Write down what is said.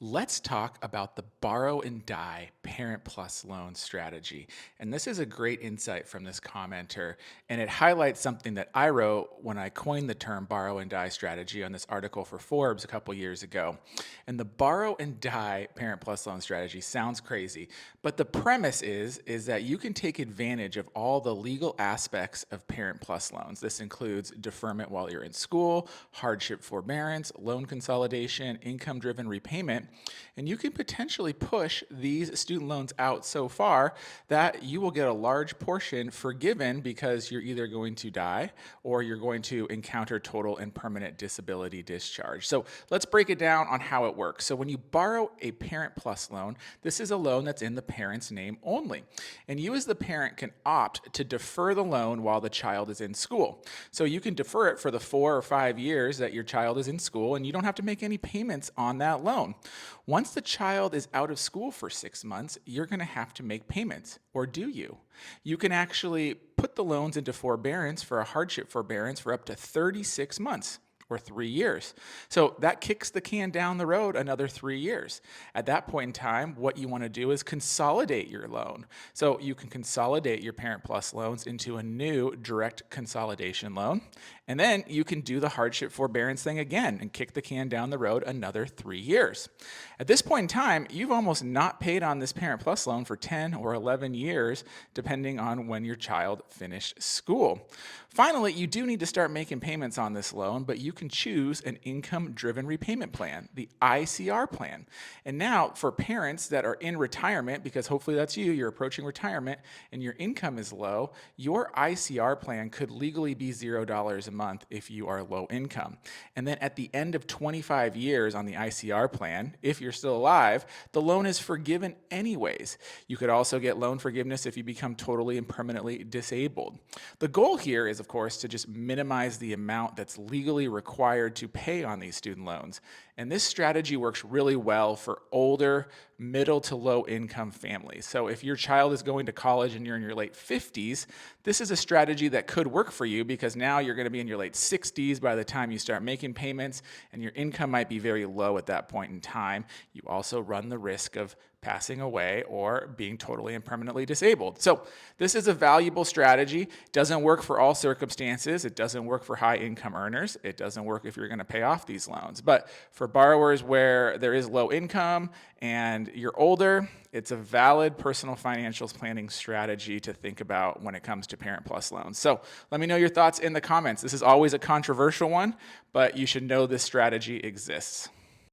Let's talk about the borrow and die Parent Plus loan strategy. And this is a great insight from this commenter. And it highlights something that I wrote when I coined the term borrow and die strategy on this article for Forbes a couple years ago. And the borrow and die Parent Plus loan strategy sounds crazy, but the premise is that you can take advantage of all the legal aspects of Parent Plus loans. This includes deferment while you're in school, hardship forbearance, loan consolidation, income-driven repayment, and you can potentially push these student loans out so far that you will get a large portion forgiven because you're either going to die or you're going to encounter total and permanent disability discharge. So let's break it down on how it works. So when you borrow a Parent Plus loan, this is a loan that's in the parent's name only. And you as the parent can opt to defer the loan while the child is in school. So you can defer it for the 4 or 5 years that your child is in school, and you don't have to make any payments on that loan. Once the child is out of school for 6 months, you're going to have to make payments, or do you? You can actually put the loans into forbearance for a hardship forbearance for up to 36 months or 3 years. So that kicks the can down the road another 3 years. At that point in time, what you want to do is consolidate your loan. So you can consolidate your Parent Plus loans into a new direct consolidation loan. And then you can do the hardship forbearance thing again and kick the can down the road another 3 years. At this point in time, you've almost not paid on this Parent Plus loan for 10 or 11 years, depending on when your child finished school. Finally, you do need to start making payments on this loan, but you can choose an income-driven repayment plan, the ICR plan. And now for parents that are in retirement, because hopefully that's you, you're approaching retirement and your income is low, your ICR plan could legally be $0 a month if you are low income. And then at the end of 25 years on the ICR plan, if you're still alive, the loan is forgiven anyways. You could also get loan forgiveness if you become totally and permanently disabled. The goal here is, of course, to just minimize the amount that's legally required to pay on these student loans. And this strategy works really well for older, middle to low income families. So if your child is going to college and you're in your late 50s, this is a strategy that could work for you because now you're going to be in your late 60s by the time you start making payments, and your income might be very low at that point in time. You also run the risk of passing away or being totally and permanently disabled. So this is a valuable strategy. It doesn't work for all circumstances. It doesn't work for high income earners. It doesn't work if you're going to pay off these loans. But for borrowers where there is low income and you're older, it's a valid personal financial planning strategy to think about when it comes to Parent Plus loans. So let me know your thoughts in the comments. This is always a controversial one, but you should know this strategy exists.